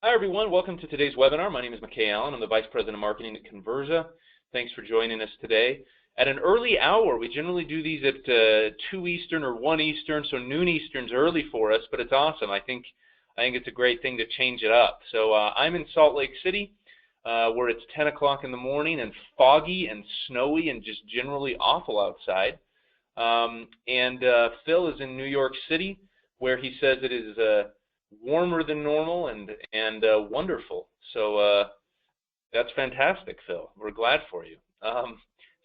Hi everyone, welcome to today's webinar. My name is McKay Allen. I'm the Vice President of Marketing at Convirza. Thanks for joining us today. At an early hour, we generally do these at 2 Eastern or 1 Eastern, so noon Eastern's early for us, but it's awesome. I think it's a great thing to change it up. So I'm in Salt Lake City, where it's 10 o'clock in the morning and foggy and snowy and just generally awful outside. Phil is in New York City, where he says it is warmer than normal and wonderful. So that's fantastic, Phil. We're glad for you.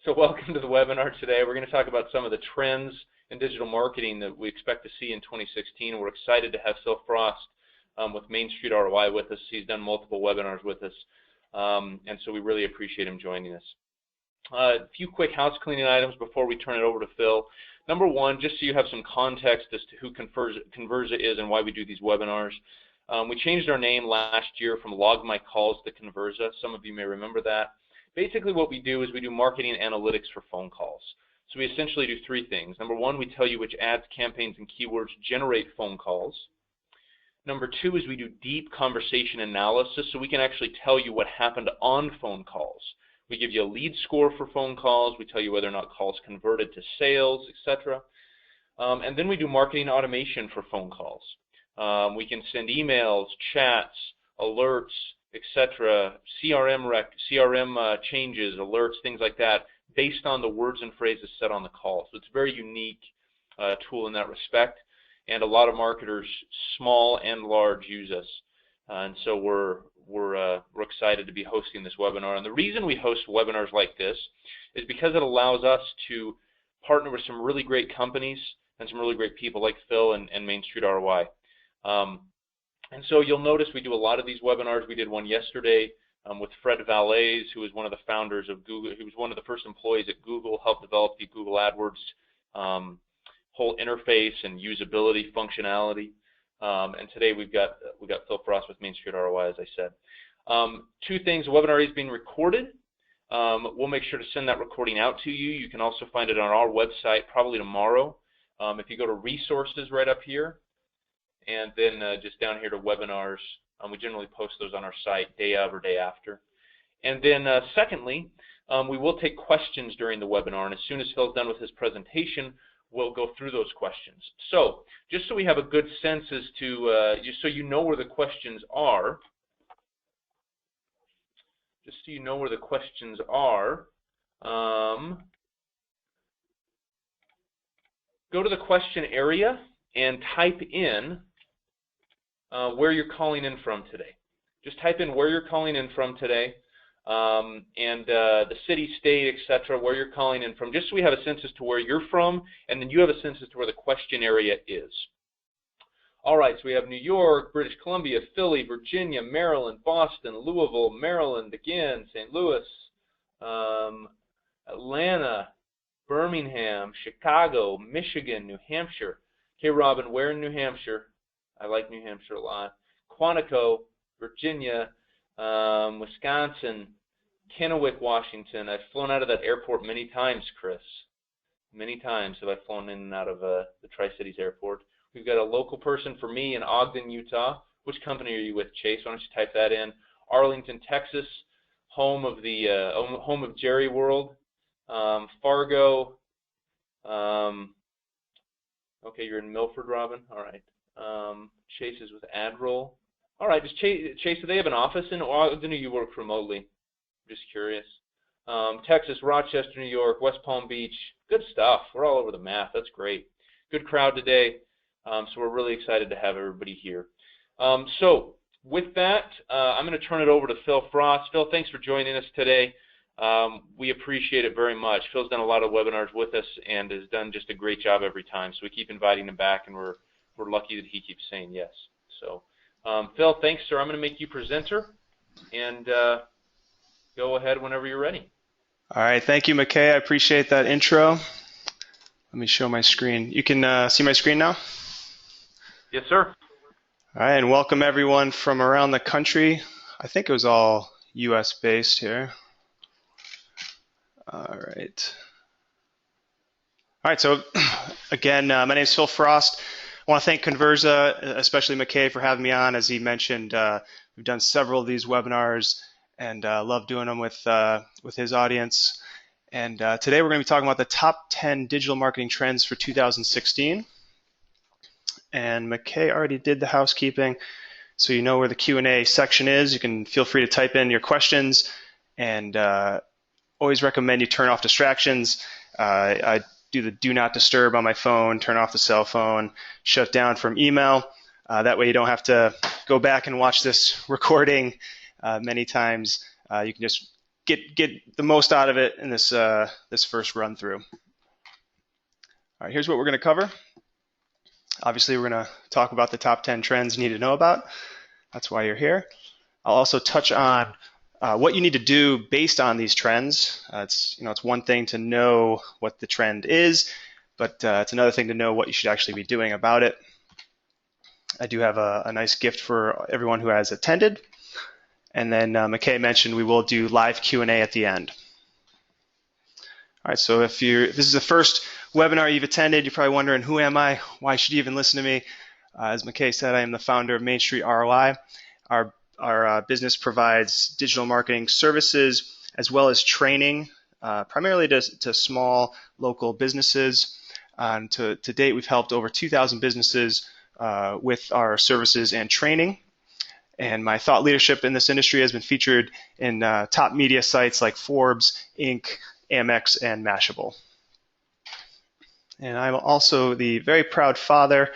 So welcome to the webinar today. We're going to talk about some of the trends in digital marketing that we expect to see in 2016. We're excited to have Phil Frost with Main Street ROI with us. He's done multiple webinars with us, and so we really appreciate him joining us. A few quick house cleaning items before we turn it over to Phil. Number one, just so you have some context as to who Convirza is and why we do these webinars. We changed our name last year from Log My Calls to Convirza. Some of you may remember that. Basically what we do is we do marketing analytics for phone calls. So we essentially do three things. Number one, we tell you which ads, campaigns, and keywords generate phone calls. Number two is we do deep conversation analysis, so we can actually tell you what happened on phone calls. We give you a lead score for phone calls. We tell you whether or not calls converted to sales, etc. And then we do marketing automation for phone calls. We can send emails, chats, alerts, etc., CRM changes, alerts, things like that, based on the words and phrases said on the call. So it's a very unique tool in that respect, and a lot of marketers, small and large, use us. And so we're excited to be hosting this webinar. And the reason we host webinars like this is because it allows us to partner with some really great companies and some really great people like Phil and Main Street ROI. And so you'll notice we do a lot of these webinars. We did one yesterday with Fred Valles, who was one of the founders of Google. He was one of the first employees at Google, helped develop the Google AdWords whole interface and usability functionality. And today we've got Phil Frost with Main Street ROI, as I said. Two things: the webinar is being recorded. We'll make sure to send that recording out to you. You can also find it on our website probably tomorrow. If you go to resources right up here, and then just down here to webinars, we generally post those on our site day of or day after. And then secondly, we will take questions during the webinar, and as soon as Phil's done with his presentation, we'll go through those questions. So just so we have a good sense as to, just so you know where the questions are, go to the question area and type in where you're calling in from today. Just type in where you're calling in from today, and the city, state, etc., where you're calling in from, just so we have a sense as to where you're from, and then you have a sense as to where the question area is. All right, so we have New York, British Columbia, Philly, Virginia, Maryland, Boston, Louisville, Maryland again, St. Louis, Atlanta, Birmingham, Chicago, Michigan, New Hampshire. Okay, Robin, where in New Hampshire? I like New Hampshire a lot. Quantico, Virginia, Wisconsin, Kennewick, Washington. I've flown out of that airport many times, Chris. Many times have I flown in and out of the Tri-Cities airport. We've got a local person for me in Ogden, Utah. Which company are you with, Chase? Why don't you type that in? Arlington, Texas, home of Jerry World. Fargo. Okay, you're in Milford, Robin. All right. Chase is with Adroll. All right, Chase, do they have an office in Ogden, or you work remotely? I'm just curious. Texas, Rochester, New York, West Palm Beach. Good stuff. We're all over the map. That's great. Good crowd today. So we're really excited to have everybody here. So with that, I'm going to turn it over to Phil Frost. Phil, thanks for joining us today. We appreciate it very much. Phil's done a lot of webinars with us and has done just a great job every time. So we keep inviting him back, and we're lucky that he keeps saying yes. So, Phil, thanks, sir. I'm going to make you presenter, and go ahead whenever you're ready. All right, thank you, McKay. I appreciate that intro. Let me show my screen. You can see my screen now? Yes, sir. All right, and welcome everyone from around the country. I think it was all US based here. All right. So again, my name is Phil Frost. want to thank Convirza, especially McKay, for having me on. As he mentioned, we've done several of these webinars and love doing them with his audience. And today we're going to be talking about the top 10 digital marketing trends for 2016. And McKay already did the housekeeping, so you know where the Q&A section is. You can feel free to type in your questions, and always recommend you turn off distractions. I do the do not disturb on my phone, turn off the cell phone, shut down from email. That way you don't have to go back and watch this recording many times. You can just get the most out of it in this this first run through. All right, here's what we're going to cover. Obviously, we're going to talk about the top 10 trends you need to know about. That's why you're here. I'll also touch on what you need to do based on these trends. It's one thing to know what the trend is, but it's another thing to know what you should actually be doing about it. I do have a nice gift for everyone who has attended. And then McKay mentioned we will do live Q&A at the end. All right, so if this is the first webinar you've attended, you're probably wondering, who am I? Why should you even listen to me? As McKay said, I am the founder of Main Street ROI. Our business provides digital marketing services as well as training, primarily to small local businesses. And to date, we've helped over 2,000 businesses with our services and training. And my thought leadership in this industry has been featured in top media sites like Forbes, Inc., Amex, and Mashable. And I'm also the very proud father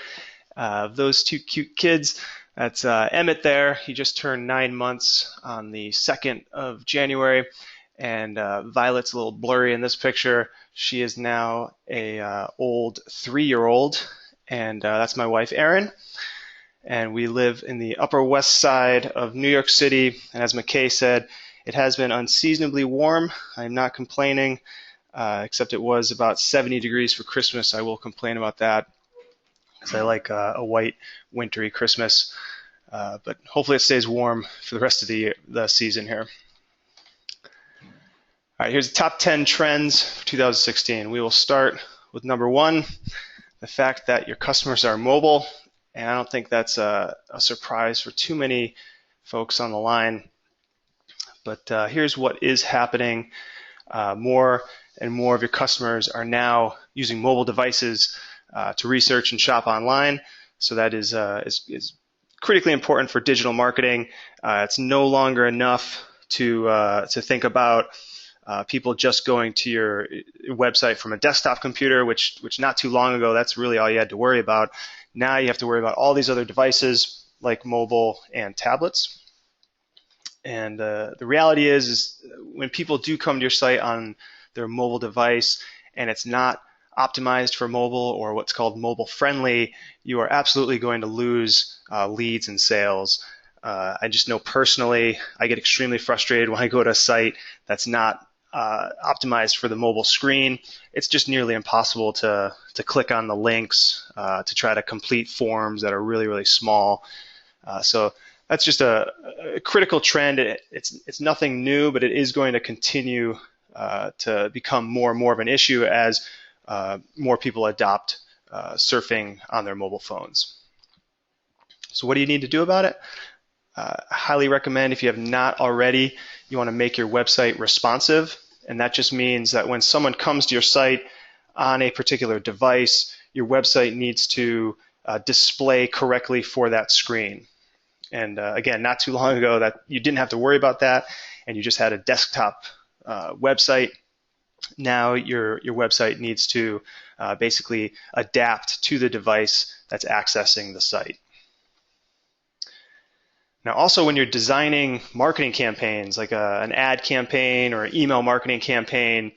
of those two cute kids. That's Emmett there. He just turned 9 months on the 2nd of January. And Violet's a little blurry in this picture. She is now a old 3-year-old. And that's my wife, Erin. And we live in the Upper West Side of New York City. And as McKay said, it has been unseasonably warm. I'm not complaining, except it was about 70 degrees for Christmas. I will complain about that because I like a white, wintry Christmas. But hopefully it stays warm for the rest of the season here. All right, here's the top 10 trends for 2016. We will start with number 1, the fact that your customers are mobile. And I don't think that's a surprise for too many folks on the line. But here's what is happening. More and more of your customers are now using mobile devices to research and shop online. So that is critically important for digital marketing. It's no longer enough to think about people just going to your website from a desktop computer, which not too long ago, that's really all you had to worry about. Now you have to worry about all these other devices like mobile and tablets. And the reality is when people do come to your site on their mobile device and it's not optimized for mobile or what's called mobile friendly, you are absolutely going to lose leads and sales. I just know personally, I get extremely frustrated when I go to a site that's not optimized for the mobile screen. It's just nearly impossible to click on the links to try to complete forms that are really, really small. So that's just a critical trend. It's nothing new, but it is going to continue to become more and more of an issue as more people adopt surfing on their mobile phones. So what do you need to do about it? I highly recommend, if you have not already, you want to make your website responsive. And that just means that when someone comes to your site on a particular device, your website needs to display correctly for that screen. And again, not too long ago, that you didn't have to worry about that, and you just had a desktop website. Now your website needs to basically adapt to the device that's accessing the site. Now, also when you're designing marketing campaigns, like an ad campaign or an email marketing campaign,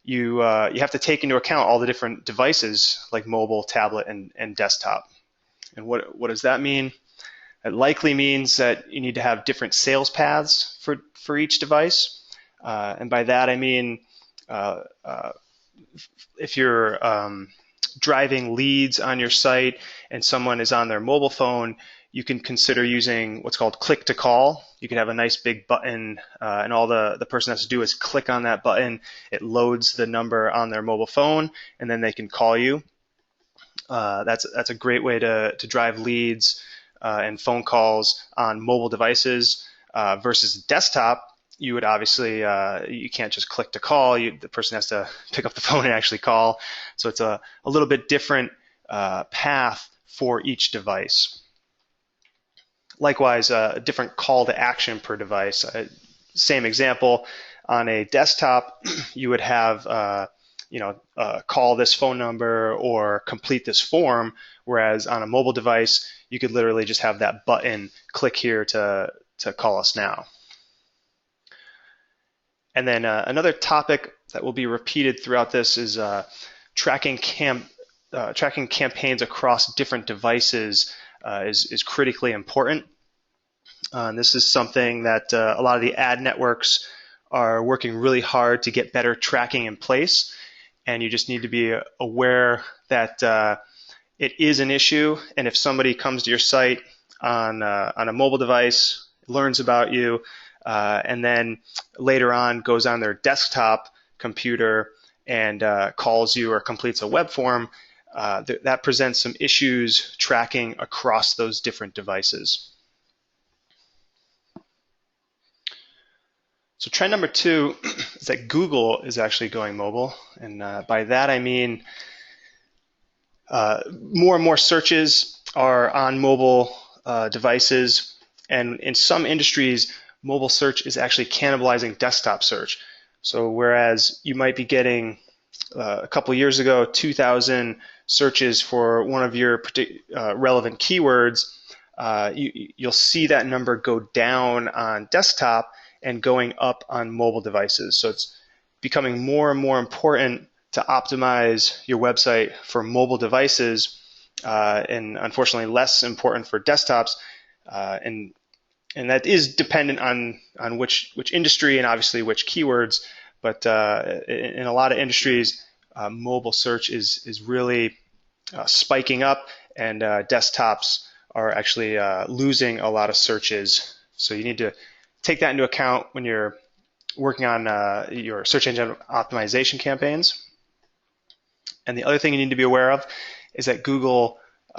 you have to take into account all the different devices like mobile, tablet, and desktop. And what does that mean? It likely means that you need to have different sales paths for each device. And by that I mean if you're driving leads on your site and someone is on their mobile phone, you can consider using what's called click to call. You can have a nice big button and all the person has to do is click on that button. It loads the number on their mobile phone and then they can call you. That's a great way to drive leads and phone calls on mobile devices versus desktop. You would obviously you can't just click to call. The person has to pick up the phone and actually call. So it's a little bit different path for each device. Likewise, a different call to action per device. Same example, on a desktop, you would have call this phone number or complete this form, whereas on a mobile device, you could literally just have that button, click here to call us now. And then another topic that will be repeated throughout this is tracking campaigns across different devices is critically important. And this is something that a lot of the ad networks are working really hard to get better tracking in place. And you just need to be aware that it is an issue. And if somebody comes to your site on a mobile device, learns about you, and then later on goes on their desktop computer and calls you or completes a web form, that presents some issues tracking across those different devices. So trend number 2 is that Google is actually going mobile. And by that I mean more and more searches are on mobile devices. And in some industries, mobile search is actually cannibalizing desktop search. So whereas you might be getting a couple years ago 2,000 searches for one of your relevant keywords, you'll see that number go down on desktop and going up on mobile devices. So it's becoming more and more important to optimize your website for mobile devices, and unfortunately less important for desktops. And that is dependent on which industry and obviously which keywords. But in a lot of industries, mobile search is really spiking up, and desktops are actually losing a lot of searches. So you need to take that into account when you're working on your search engine optimization campaigns. And the other thing you need to be aware of is that Google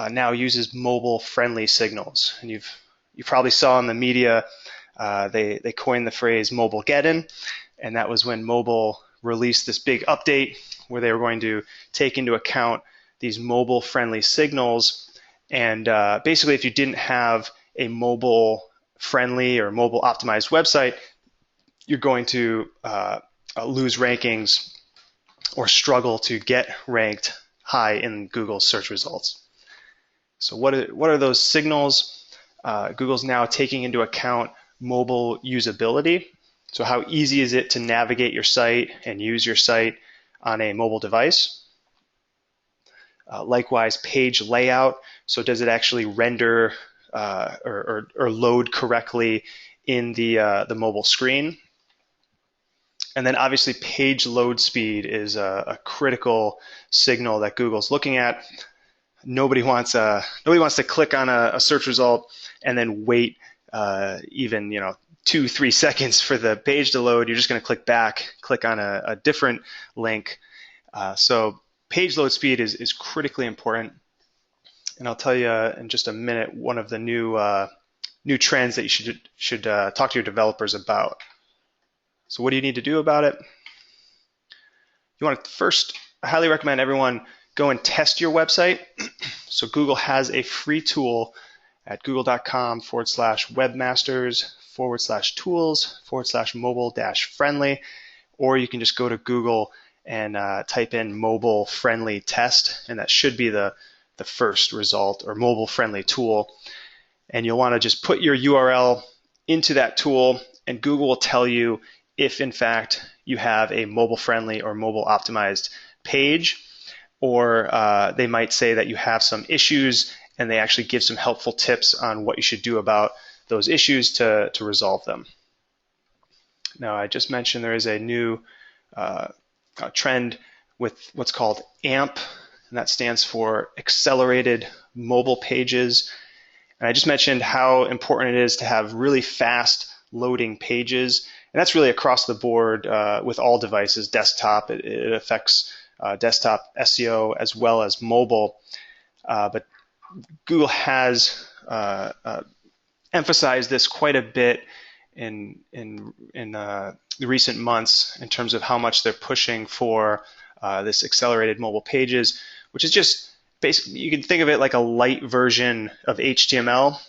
now uses mobile-friendly signals. And you probably saw in the media they coined the phrase "Mobilegeddon," and that was when mobile released this big update where they were going to take into account these mobile-friendly signals. And basically, if you didn't have a mobile-friendly or mobile-optimized website, you're going to lose rankings or struggle to get ranked high in Google's search results. So what are those signals? Google's now taking into account mobile usability. So how easy is it to navigate your site and use your site on a mobile device? Likewise, page layout. So does it actually render or load correctly in the mobile screen? And then obviously page load speed is a critical signal that Google's looking at. Nobody wants to click on a search result and then wait even 2-3 seconds for the page to load. You're just going to click back, click on a different link. So page load speed is critically important. And I'll tell you in just a minute one of the new trends that you should talk to your developers about. So what do you need to do about it? You want to first, I highly recommend everyone go and test your website. So Google has a free tool at google.com/webmasters/tools/mobile-friendly, or you can just go to Google and type in mobile-friendly test, and that should be the first result, or mobile-friendly tool. And you'll want to just put your URL into that tool, and Google will tell you if in fact you have a mobile-friendly or mobile-optimized page, or they might say that you have some issues, and they actually give some helpful tips on what you should do about those issues to resolve them. Now, I just mentioned there is a new trend with what's called AMP, and that stands for Accelerated Mobile Pages. And I just mentioned how important it is to have really fast loading pages. And that's really across the board with all devices, desktop. It affects desktop SEO as well as mobile. but Google has emphasized this quite a bit in the recent months in terms of how much they're pushing for this accelerated mobile pages, which is just basically, you can think of it like a light version of HTML.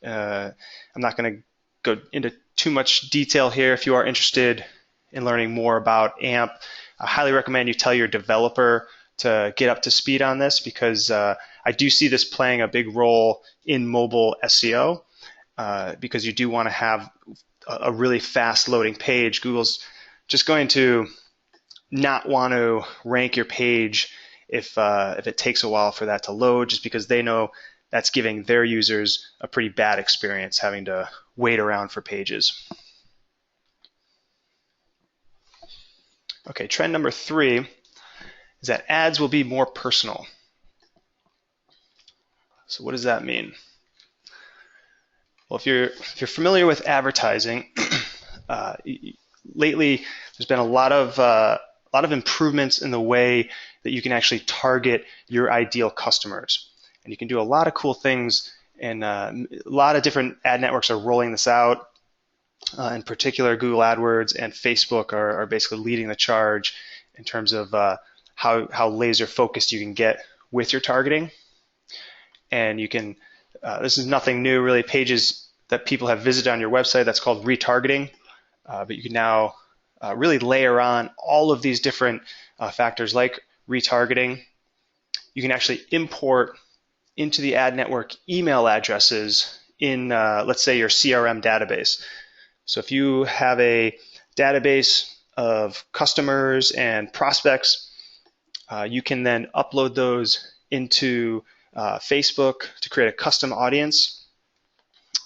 I'm not going to go into too much detail here. If you are interested in learning more about AMP, I highly recommend you tell your developer to get up to speed on this, because I do see this playing a big role in mobile SEO, because you do want to have a really fast loading page. Google's just going to not want to rank your page if it takes a while for that to load, just because they know that's giving their users a pretty bad experience having to wait around for pages. Okay, trend number 3 is that ads will be more personal. So what does that mean? Well, if you're familiar with advertising, lately there's been a lot of improvements in the way that you can actually target your ideal customers, and you can do a lot of cool things. And a lot of different ad networks are rolling this out. In particular, Google AdWords and Facebook are basically leading the charge in terms of how laser focused you can get with your targeting. And you can, this is nothing new really, pages that people have visited on your website, that's called retargeting. But you can now really layer on all of these different factors like retargeting. You can actually import into the ad network email addresses in, let's say, your CRM database. So if you have a database of customers and prospects, you can then upload those into Facebook to create a custom audience,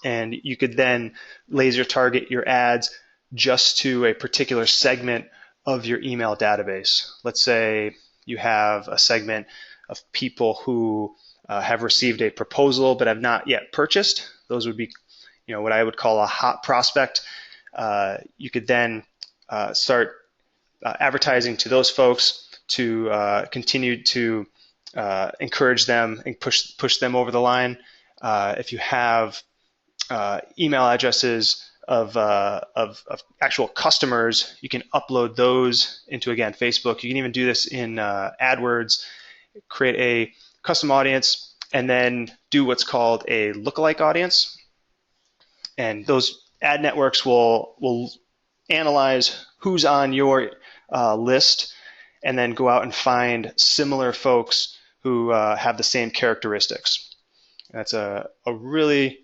and you could then laser target your ads just to a particular segment of your email database. Let's say you have a segment of people who have received a proposal but have not yet purchased. Those would be, what I would call a hot prospect. You could then start advertising to those folks to continue to encourage them and push them over the line. If you have email addresses of actual customers, you can upload those into, again, Facebook. You can even do this in AdWords, create a custom audience, and then do what's called a lookalike audience. And those ad networks will analyze who's on your list and then go out and find similar folks who have the same characteristics. That's a really,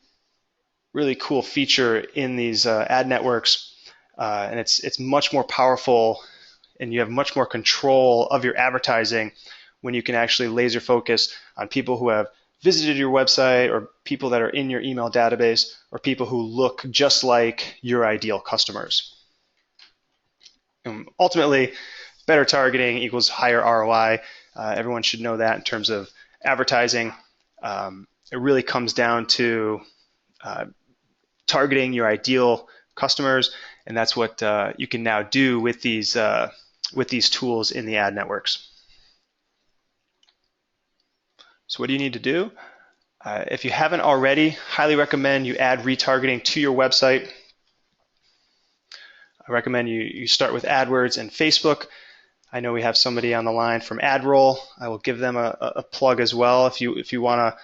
really cool feature in these ad networks, and it's much more powerful, and you have much more control of your advertising when you can actually laser focus on people who have visited your website, or people that are in your email database, or people who look just like your ideal customers. And ultimately, better targeting equals higher ROI. Everyone should know that in terms of advertising. It really comes down to targeting your ideal customers, and that's what you can now do with these tools in the ad networks. So what do you need to do? If you haven't already, highly recommend you add retargeting to your website. I recommend you start with AdWords and Facebook. I know we have somebody on the line from AdRoll. I will give them a plug as well if you want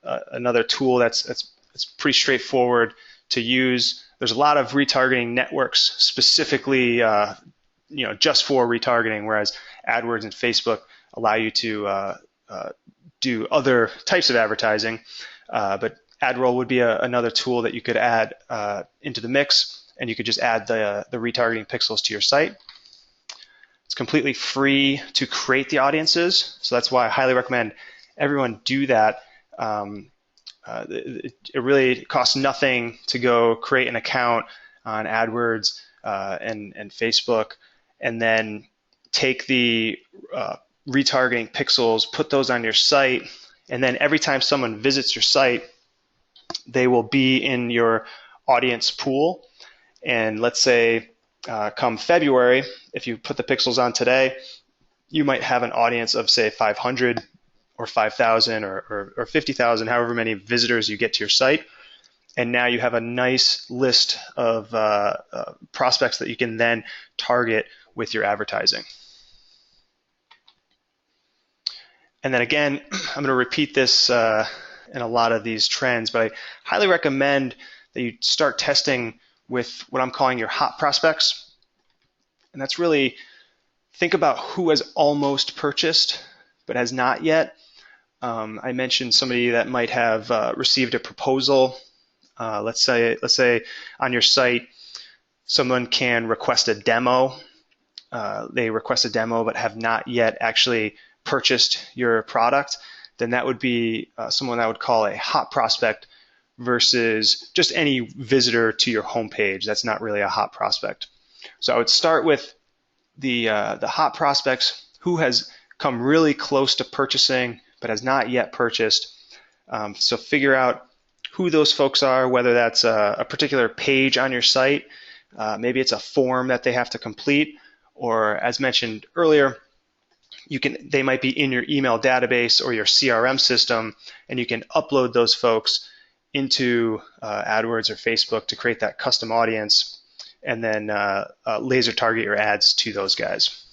another tool that's pretty straightforward to use. There's a lot of retargeting networks specifically just for retargeting, whereas AdWords and Facebook allow you to do other types of advertising. But AdRoll would be another tool that you could add into the mix, and you could just add the retargeting pixels to your site. It's completely free to create the audiences, so that's why I highly recommend everyone do that. It really costs nothing to go create an account on AdWords and Facebook, and then take the retargeting pixels, put those on your site, and then every time someone visits your site, they will be in your audience pool. And let's say come February, if you put the pixels on today, you might have an audience of, say, 500 or 5,000 or 50,000, however many visitors you get to your site. And now you have a nice list of prospects that you can then target with your advertising. And then again, I'm going to repeat this in a lot of these trends, but I highly recommend that you start testing with what I'm calling your hot prospects. And that's really, think about who has almost purchased but has not yet. I mentioned somebody that might have received a proposal. Let's say on your site, someone can request a demo. They request a demo but have not yet actually purchased your product. Then that would be someone I would call a hot prospect versus just any visitor to your homepage. That's not really a hot prospect. So I would start with the hot prospects who has come really close to purchasing but has not yet purchased. So figure out who those folks are, whether that's a particular page on your site, maybe it's a form that they have to complete, or as mentioned earlier, they might be in your email database or your CRM system, and you can upload those folks into AdWords or Facebook to create that custom audience, and then laser target your ads to those guys.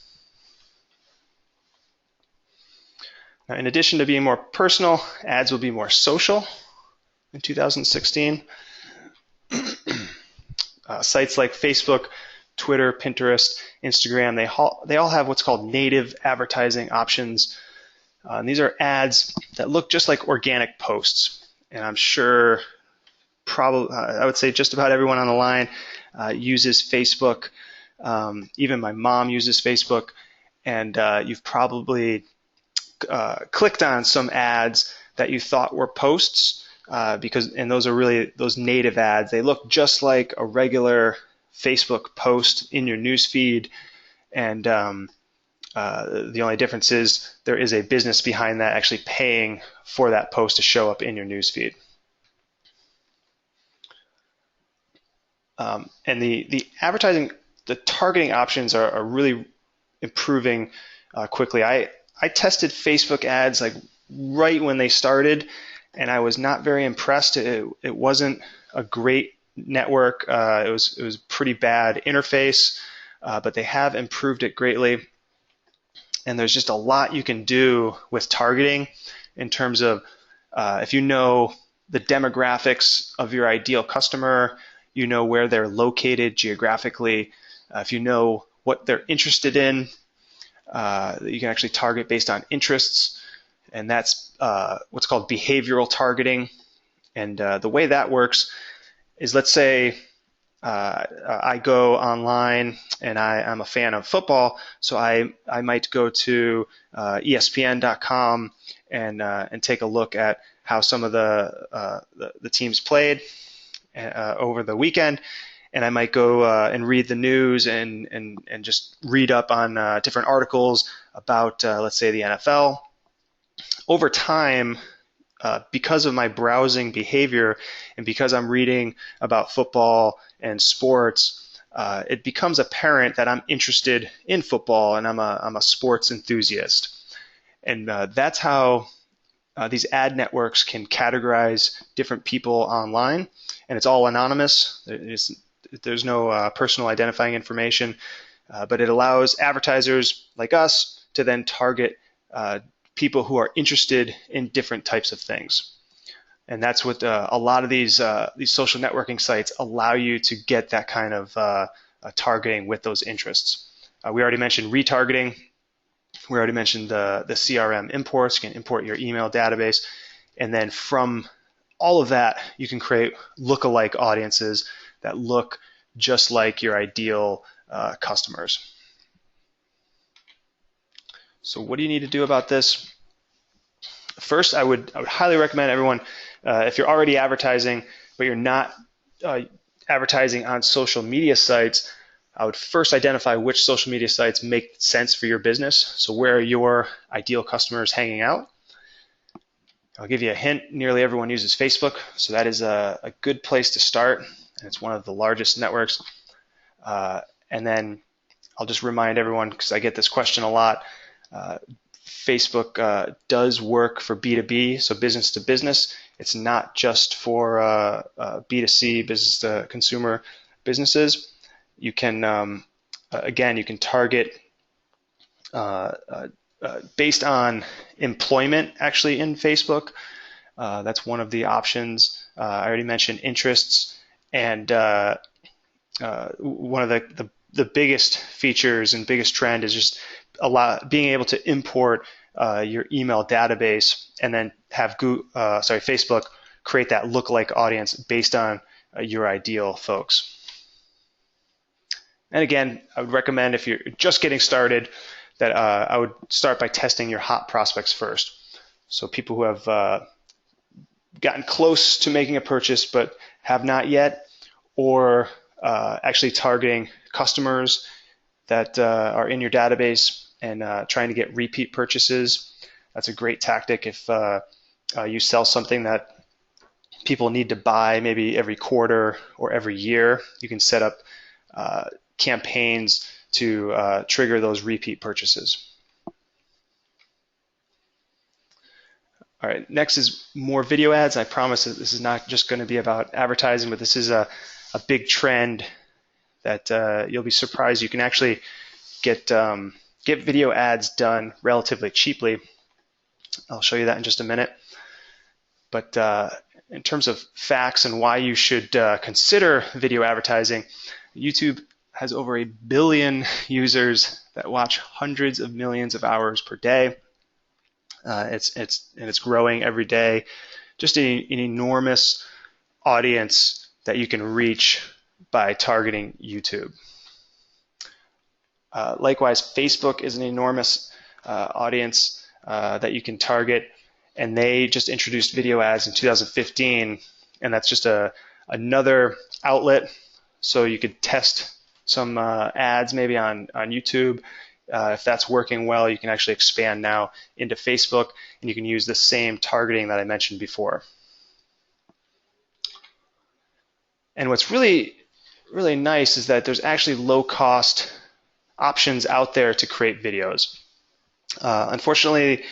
Now, in addition to being more personal, ads will be more social in 2016. Sites like Facebook, Twitter, Pinterest, Instagram, they all have what's called native advertising options. And these are ads that look just like organic posts. And I'm sure I would say just about everyone on the line uses Facebook. Even my mom uses Facebook. And you've probably clicked on some ads that you thought were posts, and those are really those native ads. They look just like a regular Facebook post in your newsfeed, and the only difference is there is a business behind that actually paying for that post to show up in your newsfeed. And the advertising, the targeting options are really improving quickly. I tested Facebook ads like right when they started, and I was not very impressed. It wasn't a great network. It was pretty bad interface, but they have improved it greatly. And there's just a lot you can do with targeting in terms of if you know the demographics of your ideal customer, you know where they're located geographically, if you know what they're interested in, you can actually target based on interests, and that's what's called behavioral targeting. And the way that works is, let's say I go online and I'm a fan of football, so I might go to ESPN.com and take a look at how some of the teams played over the weekend. And I might go and read the news and just read up on different articles about, let's say, the NFL. Over time, because of my browsing behavior and because I'm reading about football and sports, it becomes apparent that I'm interested in football and I'm a sports enthusiast. And that's how these ad networks can categorize different people online. And it's all anonymous. There's no personal identifying information, but it allows advertisers like us to then target people who are interested in different types of things. And that's what a lot of these social networking sites allow you to get that kind of targeting with those interests. We already mentioned retargeting. We already mentioned the CRM imports. You can import your email database. And then from all of that, you can create lookalike audiences that look just like your ideal customers. So what do you need to do about this? First, I would highly recommend everyone, if you're already advertising, but you're not advertising on social media sites, I would first identify which social media sites make sense for your business. So where are your ideal customers hanging out? I'll give you a hint. Nearly everyone uses Facebook, so that is a good place to start. And it's one of the largest networks. And then I'll just remind everyone, because I get this question a lot, Facebook does work for B2B, so business to business. It's not just for B2C, business to consumer businesses. You can, again, you can target based on employment actually in Facebook. That's one of the options. I already mentioned interests, and one of the biggest features and biggest trend is just being able to import your email database and then have Facebook create that lookalike audience based on your ideal folks. And again, I would recommend, if you're just getting started, that I would start by testing your hot prospects first. So people who have gotten close to making a purchase but have not yet, or actually targeting customers that are in your database and trying to get repeat purchases. That's a great tactic if you sell something that people need to buy maybe every quarter or every year. You can set up campaigns to trigger those repeat purchases. All right, next is more video ads. I promise that this is not just going to be about advertising, but this is a big trend that you'll be surprised you can actually get video ads done relatively cheaply. I'll show you that in just a minute. But in terms of facts and why you should consider video advertising, YouTube has over 1 billion users that watch hundreds of millions of hours per day. It's growing every day. Just an enormous audience that you can reach by targeting YouTube. Likewise, Facebook is an enormous audience that you can target, and they just introduced video ads in 2015, and that's just another outlet. So you could test some ads maybe on YouTube. If that's working well, you can actually expand now into Facebook, and you can use the same targeting that I mentioned before. And what's really nice is that there's actually low-cost options out there to create videos. Unfortunately,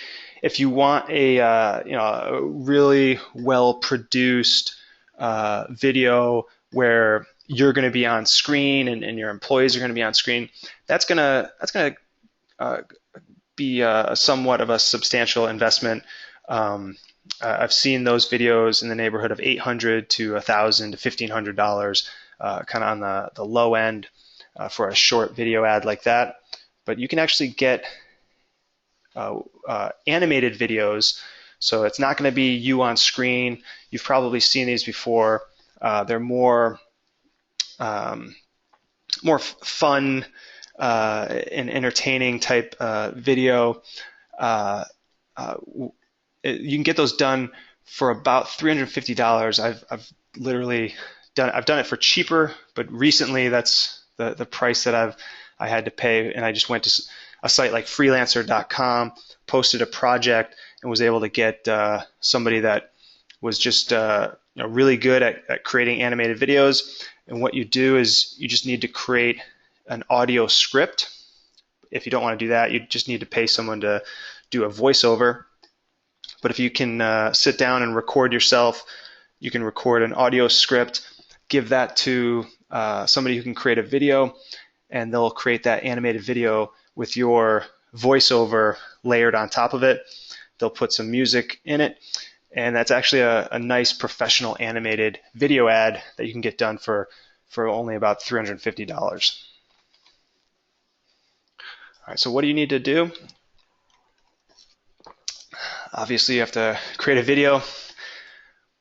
if you want a really well-produced video where you're going to be on screen and your employees are going to be on screen, that's gonna be somewhat of a substantial investment. I've seen those videos in the neighborhood of $800 to $1,000 to $1,500, kind of on the low end for a short video ad like that. But you can actually get animated videos, so it's not going to be you on screen. You've probably seen these before. They're more fun and entertaining type video. You can get those done for about $350. I've literally done it for cheaper, but recently that's the price that I had to pay, and I just went to a site like freelancer.com, posted a project, and was able to get somebody that was just really good at creating animated videos. And what you do is you just need to create an audio script. If you don't want to do that, you just need to pay someone to do a voiceover. But if you can sit down and record yourself, you can record an audio script, give that to somebody who can create a video, and they'll create that animated video with your voiceover layered on top of it. They'll put some music in it, and that's actually a nice professional animated video ad that you can get done for only about $350. All right, so what do you need to do? Obviously, you have to create a video.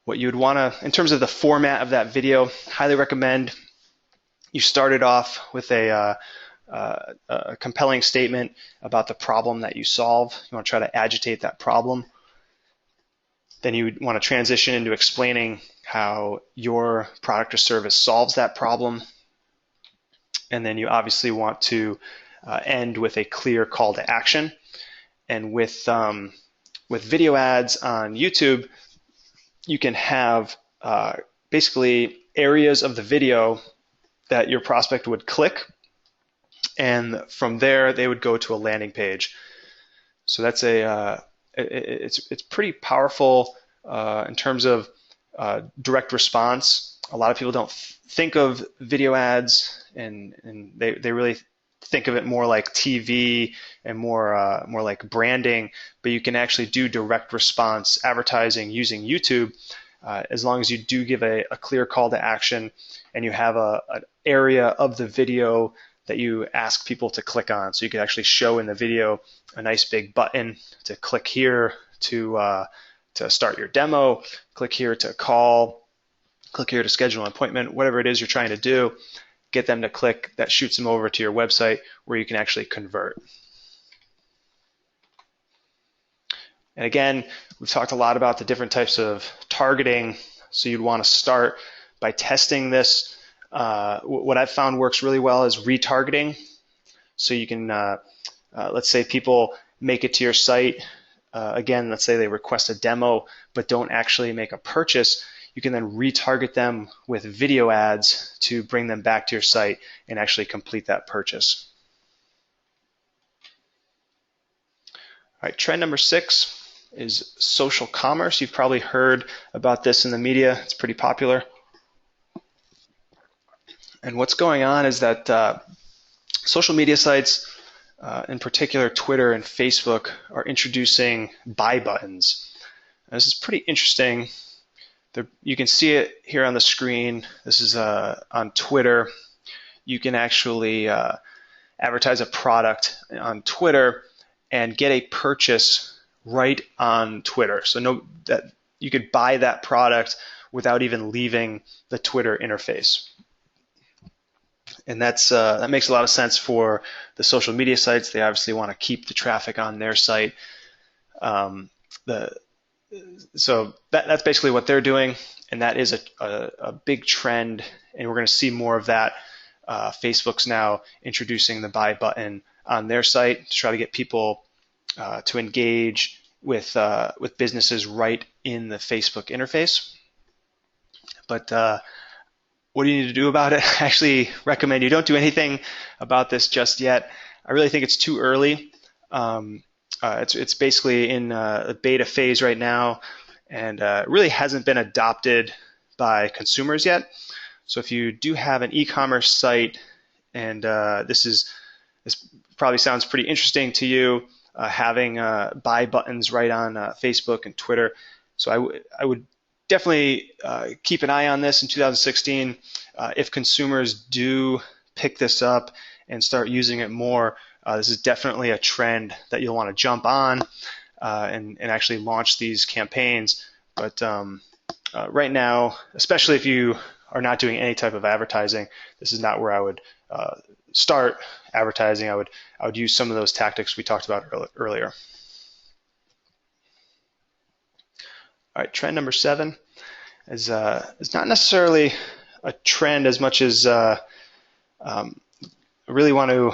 What you would want to, in terms of the format of that video, highly recommend you start it off with a compelling statement about the problem that you solve. You want to try to agitate that problem. Then you want to transition into explaining how your product or service solves that problem. And then you obviously want to end with a clear call to action. And with video ads on YouTube, you can have basically areas of the video that your prospect would click, and from there they would go to a landing page. So that's it's pretty powerful in terms of direct response. A lot of people don't think of video ads, and they really think of it more like TV and more like branding. But you can actually do direct response advertising using YouTube, as long as you do give a clear call to action and you have an area of the video that you ask people to click on. So you could actually show in the video a nice big button to click here to start your demo, click here to call, click here to schedule an appointment, whatever it is you're trying to do, get them to click. That shoots them over to your website where you can actually convert. And again, we've talked a lot about the different types of targeting. So you'd want to start by testing this. What I've found works really well is retargeting. So you can, let's say people make it to your site. Again, let's say they request a demo but don't actually make a purchase. You can then retarget them with video ads to bring them back to your site and actually complete that purchase. All right, trend number 6 is social commerce. You've probably heard about this in the media. It's pretty popular. And what's going on is that social media sites, in particular Twitter and Facebook, are introducing buy buttons. And this is pretty interesting. You can see it here on the screen. This is on Twitter. You can actually advertise a product on Twitter and get a purchase right on Twitter. So that you could buy that product without even leaving the Twitter interface. And that makes a lot of sense for the social media sites. They obviously want to keep the traffic on their site. So that's basically what they're doing, and that is a big trend, and we're going to see more of that. Facebook's now introducing the buy button on their site to try to get people to engage with businesses right in the Facebook interface. But what do you need to do about it? I actually recommend you don't do anything about this just yet. I really think it's too early. It's basically in a beta phase right now, and it really hasn't been adopted by consumers yet. So if you do have an e-commerce site, and this probably sounds pretty interesting to you, having buy buttons right on Facebook and Twitter. So I would definitely keep an eye on this in 2016. If consumers do pick this up and start using it more, this is definitely a trend that you'll want to jump on and actually launch these campaigns. But right now, especially if you are not doing any type of advertising, this is not where I would start advertising. I would use some of those tactics we talked about earlier. All right, trend number 7 is not necessarily a trend as much as I really want to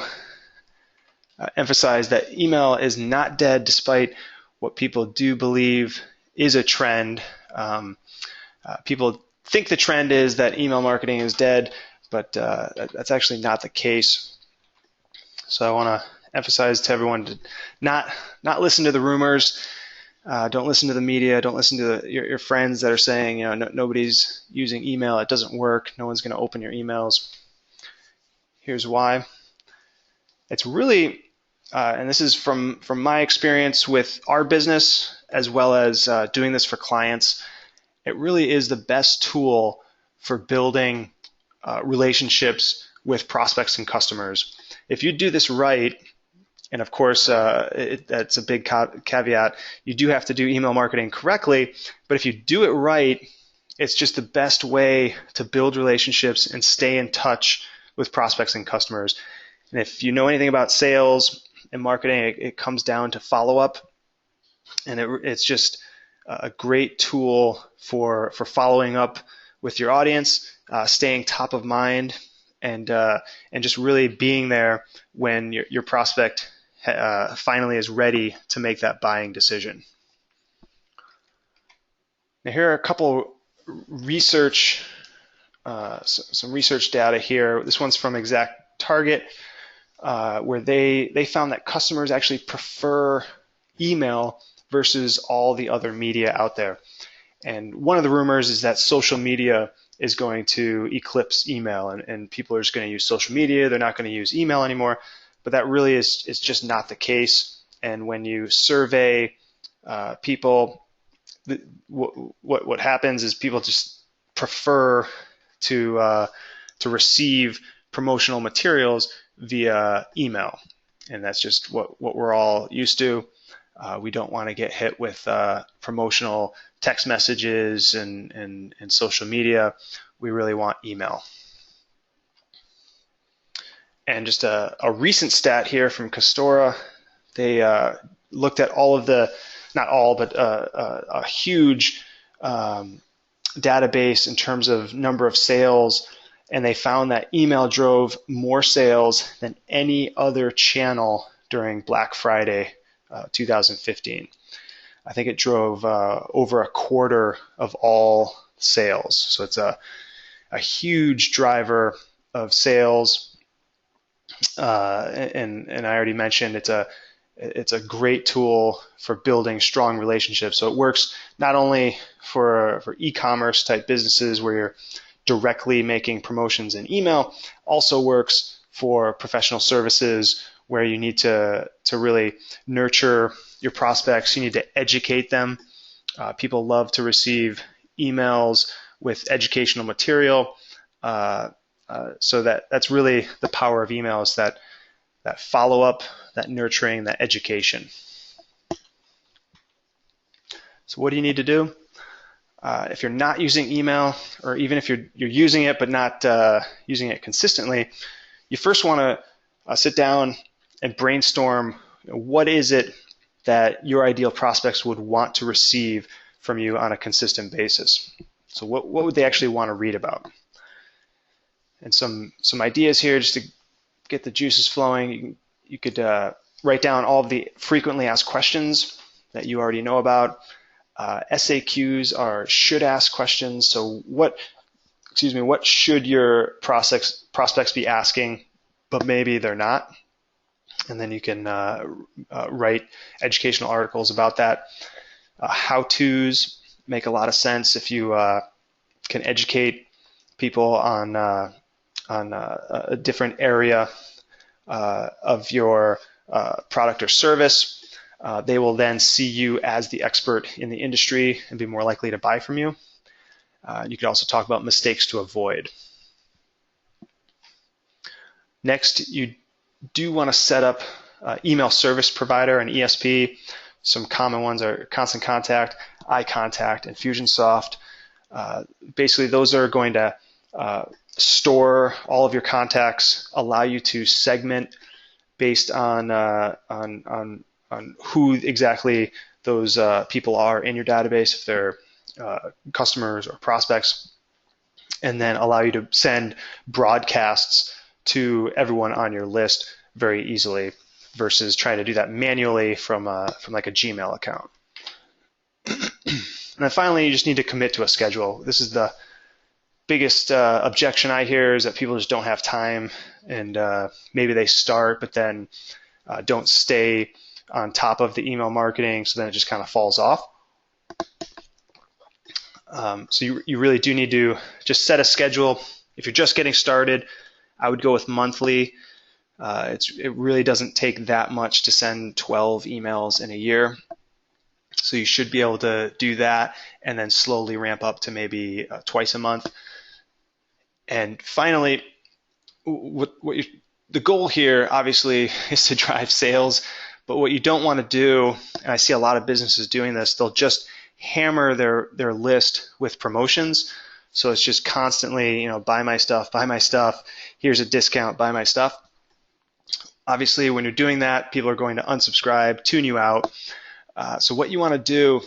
emphasize that email is not dead, despite what people do believe is a trend. People think the trend is that email marketing is dead, but that's actually not the case. So I want to emphasize to everyone to not listen to the rumors. Don't listen to the media. Don't listen to your friends that are saying, nobody's using email. It doesn't work. No one's going to open your emails. Here's why. It's really, and this is from my experience with our business as well as doing this for clients, it really is the best tool for building relationships with prospects and customers. If you do this right, and of course, that's a big caveat, you do have to do email marketing correctly, but if you do it right, it's just the best way to build relationships and stay in touch with prospects and customers. And if you know anything about sales and marketing, it comes down to follow-up, and it's just a great tool for following up with your audience, staying top of mind, and just really being there when your prospect finally is ready to make that buying decision. Now here are a couple research, some research data here. This one's from Exact Target, where they found that customers actually prefer email versus all the other media out there. And one of the rumors is that social media is going to eclipse email, and people are just going to use social media. They're not going to use email anymore. But that really is just not the case. And when you survey people, what happens is people just prefer to receive promotional materials via email, and that's just what we're all used to. We don't want to get hit with promotional text messages and social media. We really want email. And just a recent stat here from Castora, they looked at all of the, not all, but a huge database in terms of number of sales, and they found that email drove more sales than any other channel during Black Friday 2015. I think it drove over a quarter of all sales. So it's a huge driver of sales. And I already mentioned it's a great tool for building strong relationships. So it works not only for e-commerce type businesses where you're directly making promotions in email, also works for professional services where you need to really nurture your prospects. You need to educate them. People love to receive emails with educational material. So that's really the power of emails, that follow-up, that nurturing, that education. So what do you need to do? If you're not using email, or even if you're using it but not using it consistently, you first want to sit down and brainstorm what is it that your ideal prospects would want to receive from you on a consistent basis. So what would they actually want to read about? And some ideas here just to get the juices flowing. You could write down all of the frequently asked questions that you already know about. SAQs are should ask questions. So what should your prospects be asking, but maybe they're not? And then you can write educational articles about that. How-tos make a lot of sense if you can educate people on a different area of your product or service. They will then see you as the expert in the industry and be more likely to buy from you. You could also talk about mistakes to avoid. Next, you do want to set up email service provider, an ESP. Some common ones are Constant Contact, iContact, and Fusionsoft. Basically, those are going to store all of your contacts, allow you to segment based on who exactly those people are in your database, if they're customers or prospects, and then allow you to send broadcasts to everyone on your list very easily versus trying to do that manually from like a Gmail account. And then finally, you just need to commit to a schedule. This is the biggest objection I hear, is that people just don't have time, and maybe they start but then don't stay on top of the email marketing, so then it just kind of falls off. So you really do need to just set a schedule. If you're just getting started, I would go with monthly. It really doesn't take that much to send 12 emails in a year. So you should be able to do that and then slowly ramp up to maybe twice a month. And finally, the goal here obviously is to drive sales, but what you don't want to do, and I see a lot of businesses doing this, they'll just hammer their list with promotions. So it's just constantly, buy my stuff, here's a discount, buy my stuff. Obviously, when you're doing that, people are going to unsubscribe, tune you out. So what you want to do,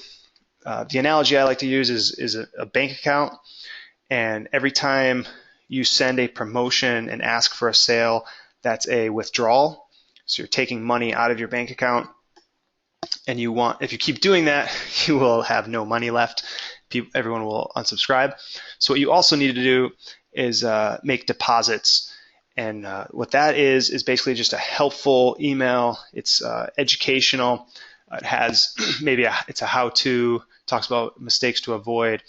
the analogy I like to use is a bank account, and every time you send a promotion and ask for a sale, that's a withdrawal. So you're taking money out of your bank account, and if you keep doing that, you will have no money left. Everyone will unsubscribe. So what you also need to do is make deposits. And what that is basically just a helpful email. It's educational. It has maybe it's a how-to, talks about mistakes to avoid.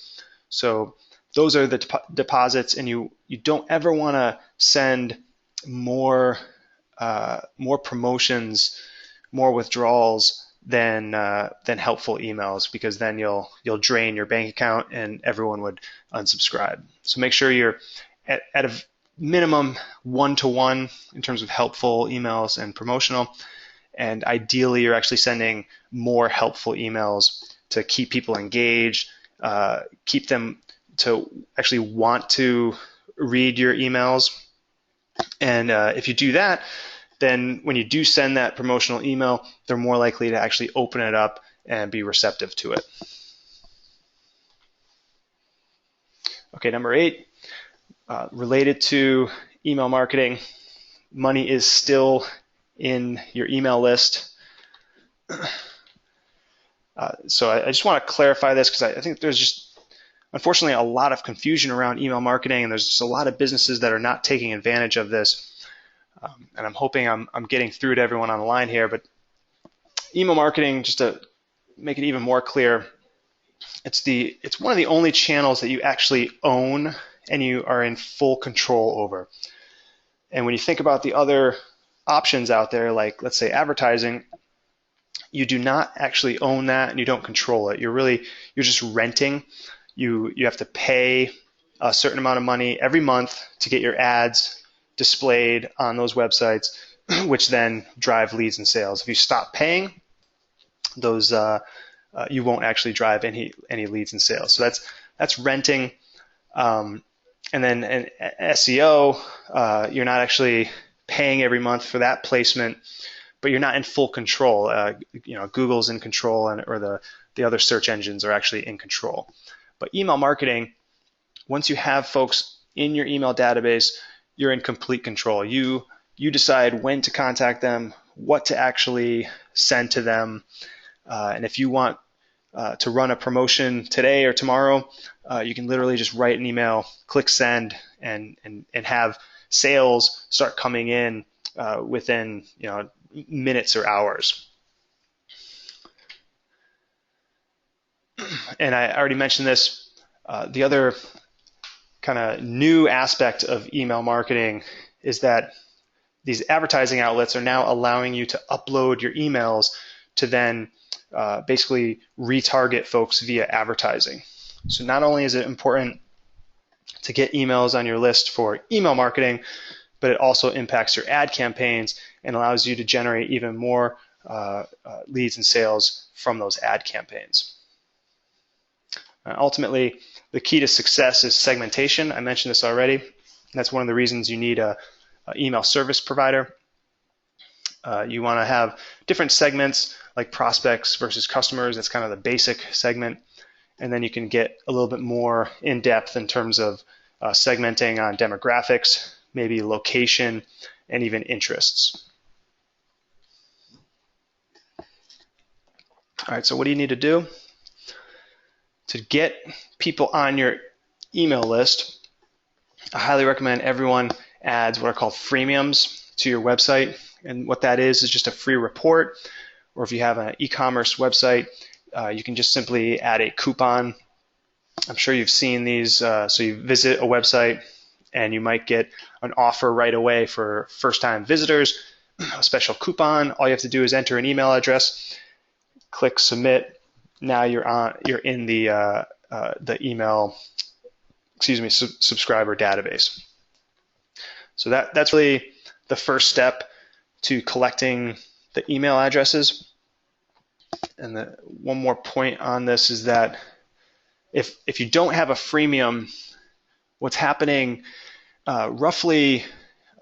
So those are the deposits, and you don't ever want to send more promotions, more withdrawals than helpful emails, because then you'll drain your bank account and everyone would unsubscribe. So make sure you're at a minimum 1-to-1 in terms of helpful emails and promotional, and ideally you're actually sending more helpful emails to keep people engaged, keep them to actually want to read your emails. And if you do that, then when you do send that promotional email, they're more likely to actually open it up and be receptive to it. Okay, number 8, related to email marketing, money is still in your email list. So I just want to clarify this, because I think there's just, unfortunately, a lot of confusion around email marketing, and there's just a lot of businesses that are not taking advantage of this. And I'm hoping I'm getting through to everyone on the line here. But email marketing, just to make it even more clear, it's one of the only channels that you actually own and you are in full control over. And when you think about the other options out there, like let's say advertising, you do not actually own that and you don't control it. You're just renting. You have to pay a certain amount of money every month to get your ads displayed on those websites, which then drive leads and sales. If you stop paying, those you won't actually drive any leads and sales. So that's renting. And then in SEO, you're not actually paying every month for that placement, but you're not in full control. Google's in control, or the other search engines are actually in control. But email marketing, once you have folks in your email database, you're in complete control. You decide when to contact them, what to actually send to them, and if you want to run a promotion today or tomorrow, you can literally just write an email, click send, and have sales start coming in within minutes or hours. And I already mentioned this. The other kind of new aspect of email marketing is that these advertising outlets are now allowing you to upload your emails to then basically retarget folks via advertising. So not only is it important to get emails on your list for email marketing, but it also impacts your ad campaigns and allows you to generate even more leads and sales from those ad campaigns. Ultimately, the key to success is segmentation. I mentioned this already. That's one of the reasons you need an email service provider. You want to have different segments like prospects versus customers. That's kind of the basic segment. And then you can get a little bit more in depth in terms of segmenting on demographics, maybe location, and even interests. All right, so what do you need to do? To get people on your email list, I highly recommend everyone adds what are called freemiums to your website. And what that is just a free report, or if you have an e-commerce website, you can just simply add a coupon. I'm sure you've seen these. So you visit a website and you might get an offer right away for first-time visitors, a special coupon. All you have to do is enter an email address, click submit. Now you're in the email, subscriber database. So that's really the first step to collecting the email addresses. And one more point on this is that if you don't have a freemium, what's happening, roughly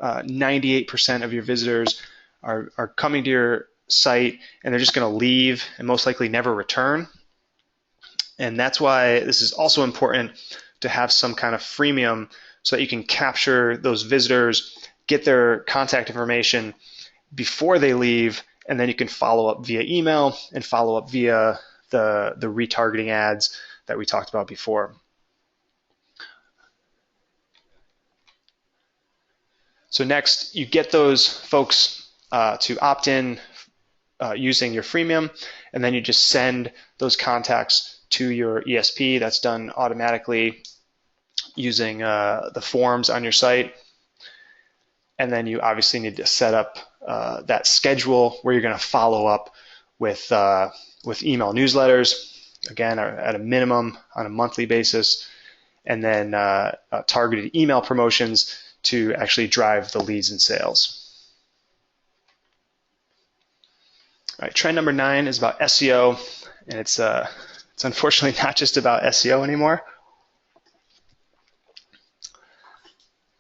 98% of your visitors are coming to your site and they're just going to leave and most likely never return. And that's why this is also important to have some kind of freemium so that you can capture those visitors, get their contact information before they leave, and then you can follow up via email and follow up via the retargeting ads that we talked about before. So next, you get those folks to opt in using your freemium, and then you just send those contacts to your ESP. That's done automatically using the forms on your site. And then you obviously need to set up that schedule where you're going to follow up with email newsletters, again, at a minimum on a monthly basis, and then targeted email promotions to actually drive the leads and sales. All right, trend number 9 is about SEO, and it's unfortunately not just about SEO anymore.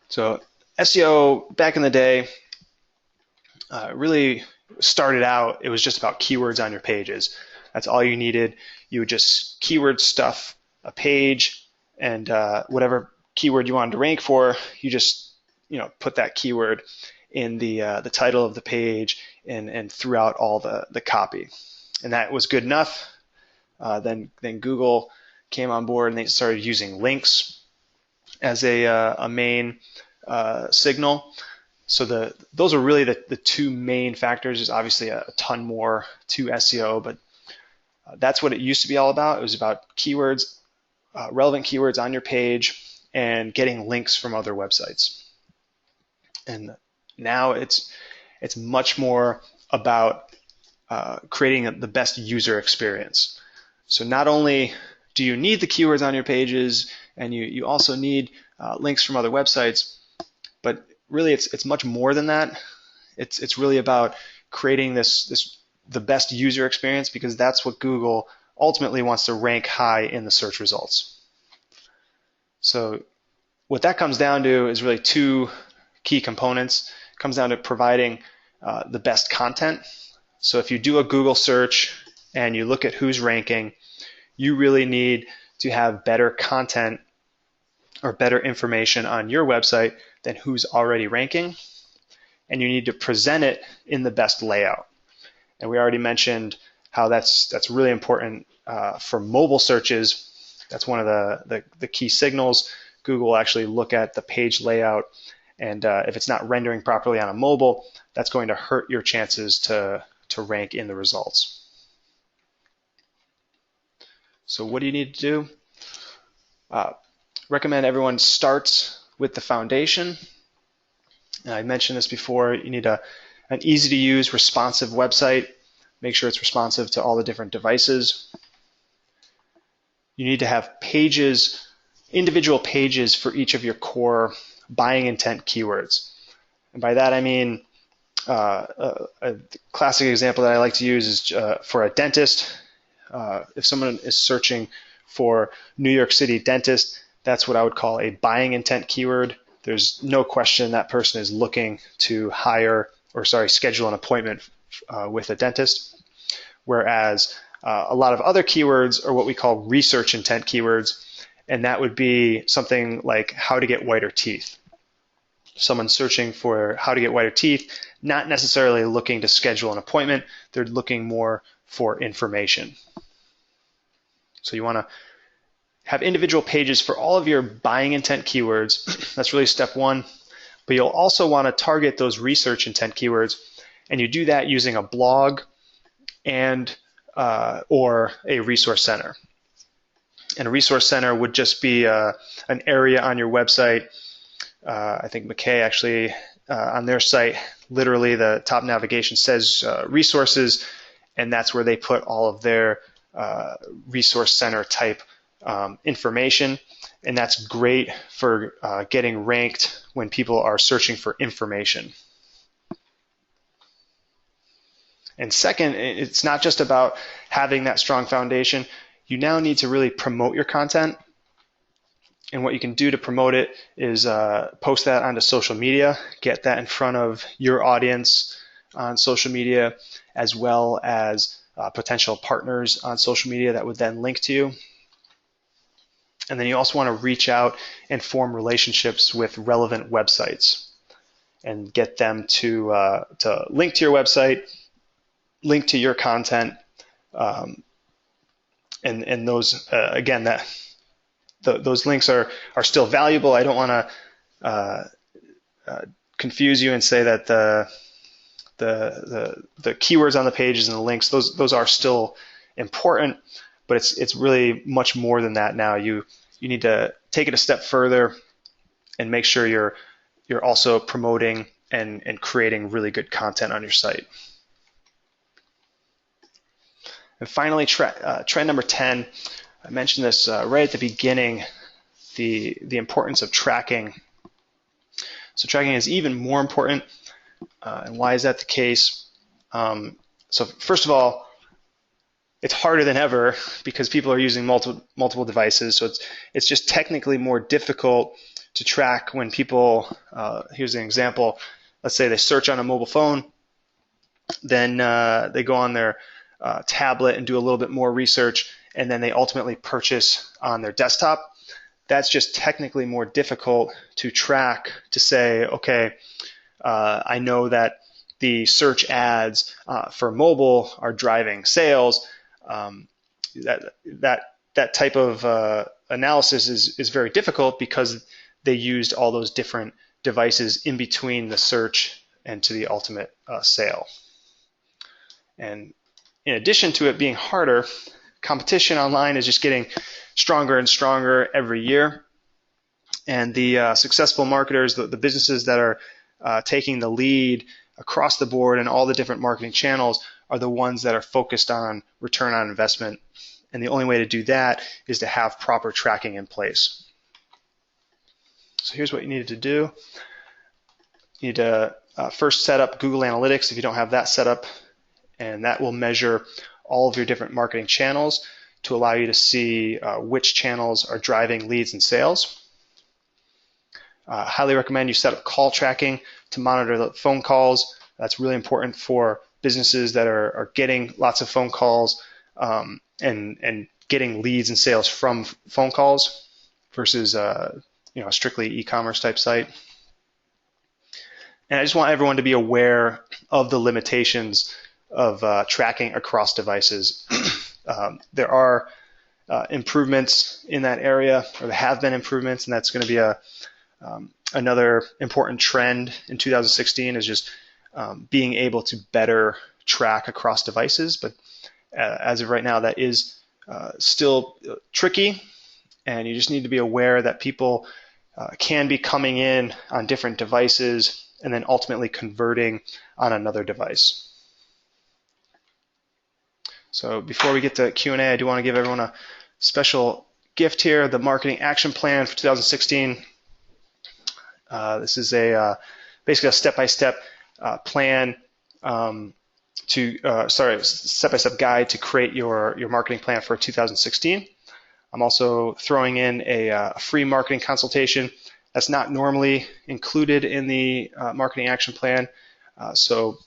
So SEO back in the day really started out, it was just about keywords on your pages. That's all you needed. You would just keyword stuff a page, and whatever keyword you wanted to rank for, you just put that keyword in the title of the page and throughout all the copy, and that was good enough. Then Google came on board and they started using links as a main signal. So those are really the two main factors. There's obviously a ton more to SEO, but that's what it used to be all about. It was about keywords, relevant keywords on your page, and getting links from other websites. And now it's much more about creating the best user experience. So not only do you need the keywords on your pages, and you also need links from other websites, but really it's much more than that. It's really about creating the best user experience, because that's what Google ultimately wants to rank high in the search results. So what that comes down to is really two key components. It comes down to providing the best content. So if you do a Google search and you look at who's ranking, you really need to have better content or better information on your website than who's already ranking, and you need to present it in the best layout. And we already mentioned how that's really important for mobile searches. That's one of the key signals. Google will actually look at the page layout, and if it's not rendering properly on a mobile, that's going to hurt your chances to rank in the results. So what do you need to do? Recommend everyone starts with the foundation. And I mentioned this before. You need an easy-to-use, responsive website. Make sure it's responsive to all the different devices. You need to have pages, individual pages for each of your core buying intent keywords. And by that I mean a classic example that I like to use is for a dentist. If someone is searching for New York City dentist, that's what I would call a buying intent keyword. There's no question that person is looking to schedule an appointment with a dentist. Whereas a lot of other keywords are what we call research intent keywords, and that would be something like how to get whiter teeth. Someone searching for how to get whiter teeth, not necessarily looking to schedule an appointment, they're looking more for information. So you want to have individual pages for all of your buying intent keywords. That's really step one. But you'll also want to target those research intent keywords, and you do that using a blog and or a resource center. And a resource center would just be an area on your website. I think McKay actually on their site, literally the top navigation says resources, and that's where they put all of their resource center type information, and that's great for getting ranked when people are searching for information. And second, it's not just about having that strong foundation. You now need to really promote your content. And what you can do to promote it is post that onto social media, get that in front of your audience on social media, as well as potential partners on social media that would then link to you. And then you also want to reach out and form relationships with relevant websites and get them to link to your website, link to your content, and those again those links are still valuable. I don't want to confuse you and say that the the keywords on the pages and the links, those are still important, but it's really much more than that now. You need to take it a step further and make sure you're also promoting and creating really good content on your site. And finally, trend number 10. I mentioned this right at the beginning, the importance of tracking. So tracking is even more important. And why is that the case? So first of all, it's harder than ever because people are using multiple devices. So it's just technically more difficult to track when people, here's an example, let's say they search on a mobile phone, then they go on their tablet and do a little bit more research, and then they ultimately purchase on their desktop. That's just technically more difficult to track, to say, okay, I know that the search ads for mobile are driving sales. That type of analysis is very difficult because they used all those different devices in between the search and to the ultimate sale. And in addition to it being harder, competition online is just getting stronger and stronger every year. And the successful marketers, the businesses that are taking the lead across the board in all the different marketing channels are the ones that are focused on return on investment. And the only way to do that is to have proper tracking in place. So here's what you need to do. You need to first set up Google Analytics if you don't have that set up, and that will measure all of your different marketing channels to allow you to see which channels are driving leads and sales. Highly recommend you set up call tracking to monitor the phone calls. That's really important for businesses that are getting lots of phone calls and getting leads and sales from phone calls versus a strictly e-commerce type site. And I just want everyone to be aware of the limitations of tracking across devices. There are improvements in that area, or there have been improvements, and that's going to be another important trend in 2016 is just being able to better track across devices. But as of right now, that is still tricky, and you just need to be aware that people can be coming in on different devices and then ultimately converting on another device. So before we get to Q&A, I do want to give everyone a special gift here, the Marketing Action Plan for 2016. This is basically a step-by-step plan step-by-step guide to create your marketing plan for 2016. I'm also throwing in a free marketing consultation that's not normally included in the marketing action plan. So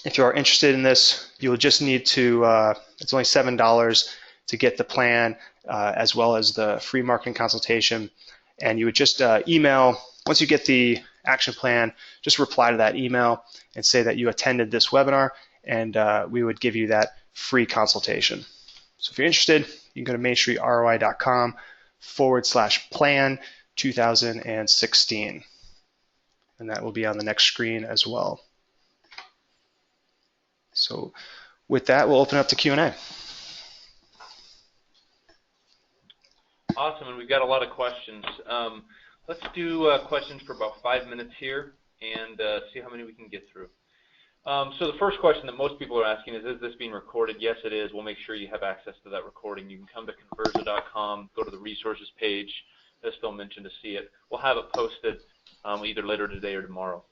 if you are interested in this, you'll just need to, it's only $7 to get the plan as well as the free marketing consultation. And you would just email, once you get the action plan, just reply to that email and say that you attended this webinar, and we would give you that free consultation. So if you're interested, you can go to mainstreetroi.com/plan 2016. And that will be on the next screen as well. So with that, we'll open up to Q&A. Awesome, and we've got a lot of questions. Let's do questions for about 5 minutes here and see how many we can get through. So the first question that most people are asking is this being recorded? Yes, it is. We'll make sure you have access to that recording. You can come to Convirza.com, go to the resources page, as Phil mentioned, to see it. We'll have it posted either later today or tomorrow.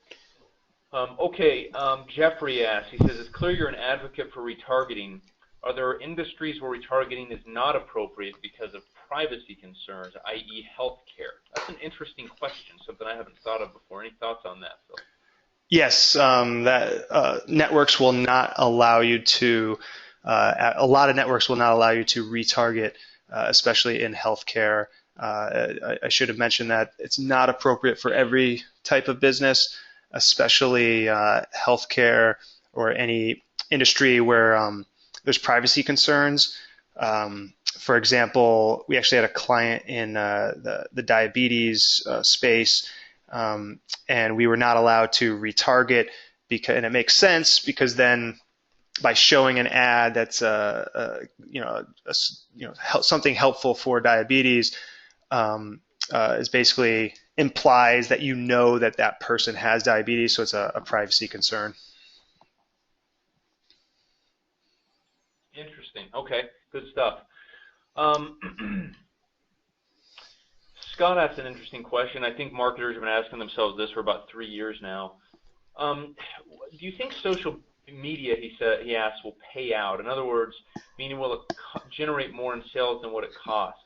Jeffrey asks, he says, it's clear you're an advocate for retargeting. Are there industries where retargeting is not appropriate because of privacy concerns, i.e. healthcare? That's an interesting question, something I haven't thought of before. Any thoughts on that, Phil? Yes, networks will not allow you to, a lot of networks will not allow you to retarget, especially in healthcare. I should have mentioned that it's not appropriate for every type of business, especially healthcare or any industry where there's privacy concerns. For example, we actually had a client in the diabetes space, and we were not allowed to retarget because, and it makes sense because then by showing an ad that's something helpful for diabetes, is basically implies that you know that that person has diabetes, so it's a privacy concern. Interesting. Okay, good stuff. Scott asked an interesting question. I think marketers have been asking themselves this for about 3 years now. Do you think social media, he asked, will pay out? In other words, meaning will it generate more in sales than what it costs?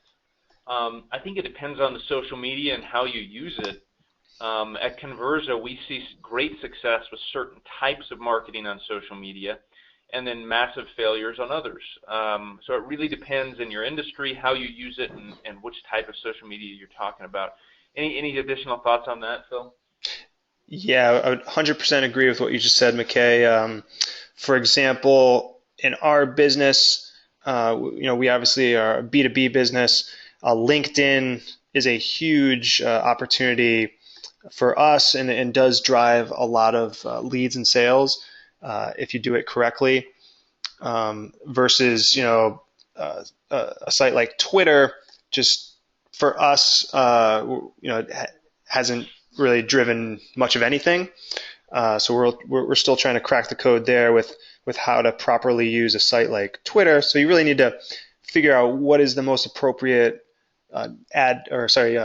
I think it depends on the social media and how you use it. At Convirza, we see great success with certain types of marketing on social media, and then massive failures on others. So it really depends in your industry, how you use it, and which type of social media you're talking about. Any additional thoughts on that, Phil? Yeah, I would 100% agree with what you just said, McKay. For example, in our business, we obviously are a B2B business. LinkedIn is a huge opportunity for us, and does drive a lot of leads and sales if you do it correctly. Versus a site like Twitter, just for us, it hasn't really driven much of anything. So we're still trying to crack the code there with how to properly use a site like Twitter. So you really need to figure out what is the most appropriate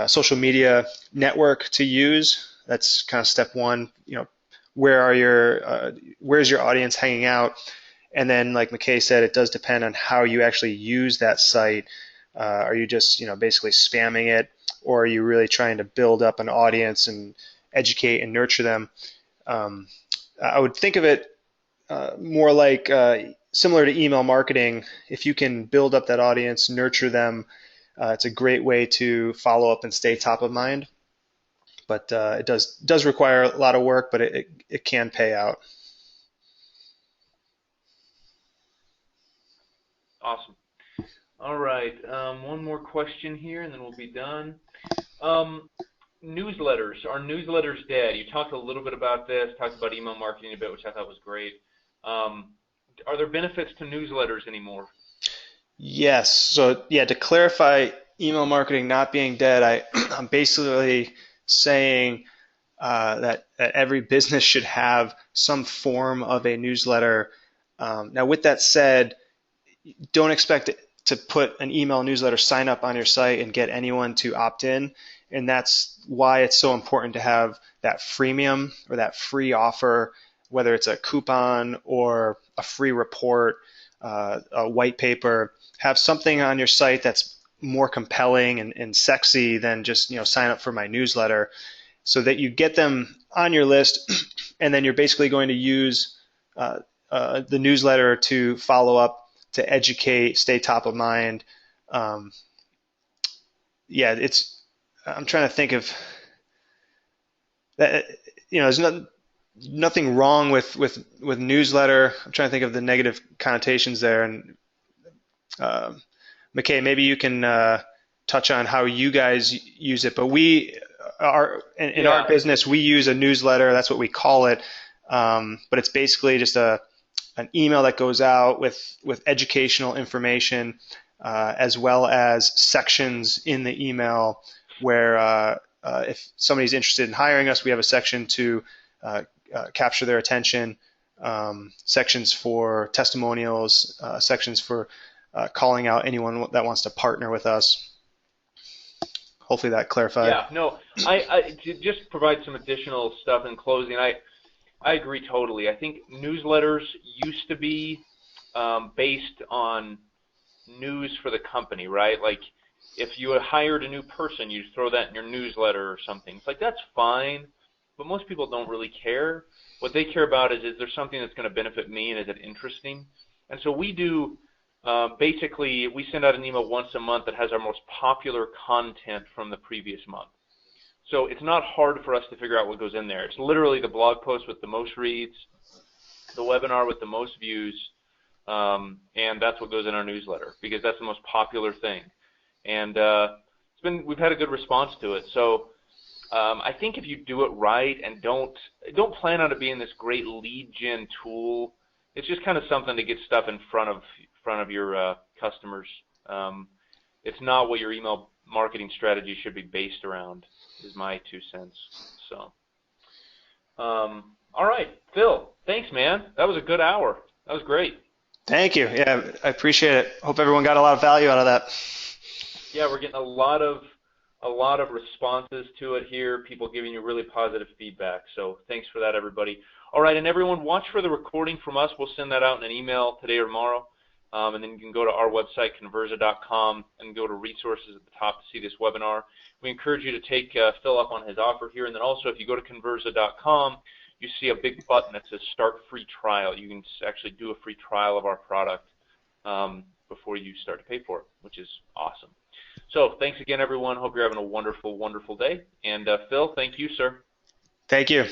social media network to use. That's kind of step one. Where's your audience hanging out? And then, like McKay said, it does depend on how you actually use that site. Are you just basically spamming it, or are you really trying to build up an audience and educate and nurture them? I would think of it more like similar to email marketing. If you can build up that audience, nurture them, it's a great way to follow up and stay top of mind. But it does require a lot of work, but it can pay out. Awesome. All right, one more question here, and then we'll be done. Newsletters. Are newsletters dead? You talked a little bit about this, talked about email marketing a bit, which I thought was great. Are there benefits to newsletters anymore? Yes. So yeah, to clarify, email marketing not being dead, I'm basically saying that every business should have some form of a newsletter. Now, with that said, don't expect to put an email newsletter sign up on your site and get anyone to opt in. And that's why it's so important to have that freemium or that free offer, whether it's a coupon or a free report, a white paper. Have something on your site that's more compelling and sexy than just sign up for my newsletter, so that you get them on your list, and then you're basically going to use the newsletter to follow up, to educate, stay top of mind. I'm trying to think of that. There's nothing wrong with newsletter. I'm trying to think of the negative connotations there. And McKay, maybe you can touch on how you guys use it. But we are in our business, we use a newsletter. That's what we call it. But it's basically just an email that goes out with educational information, as well as sections in the email where if somebody's interested in hiring us, we have a section to capture their attention, sections for testimonials, sections for calling out anyone that wants to partner with us. Hopefully that clarified. Yeah, no, I to just provide some additional stuff in closing. I agree totally. I think newsletters used to be based on news for the company, right? Like if you had hired a new person, you'd throw that in your newsletter or something. It's like, that's fine, but most people don't really care. What they care about is there something that's going to benefit me, and is it interesting? And so we do, basically, we send out an email once a month that has our most popular content from the previous month. So it's not hard for us to figure out what goes in there. It's literally the blog post with the most reads, the webinar with the most views, and that's what goes in our newsletter, because that's the most popular thing. And we've had a good response to it. So I think if you do it right and don't plan on it being this great lead gen tool, it's just kind of something to get stuff in front of your customers. It's not what your email marketing strategy should be based around, is my 2 cents. So, all right, Phil, thanks, man. That was a good hour. That was great. Thank you. Yeah, I appreciate it. Hope everyone got a lot of value out of that. Yeah, we're getting a lot of responses to it here, people giving you really positive feedback. So thanks for that, everybody. All right, and everyone, watch for the recording from us. We'll send that out in an email today or tomorrow. And then you can go to our website, convirza.com, and go to resources at the top to see this webinar. We encourage you to take Phil up on his offer here. And then also, if you go to convirza.com, you see a big button that says Start Free Trial. You can actually do a free trial of our product before you start to pay for it, which is awesome. So thanks again, everyone. Hope you're having a wonderful, wonderful day. And Phil, thank you, sir. Thank you.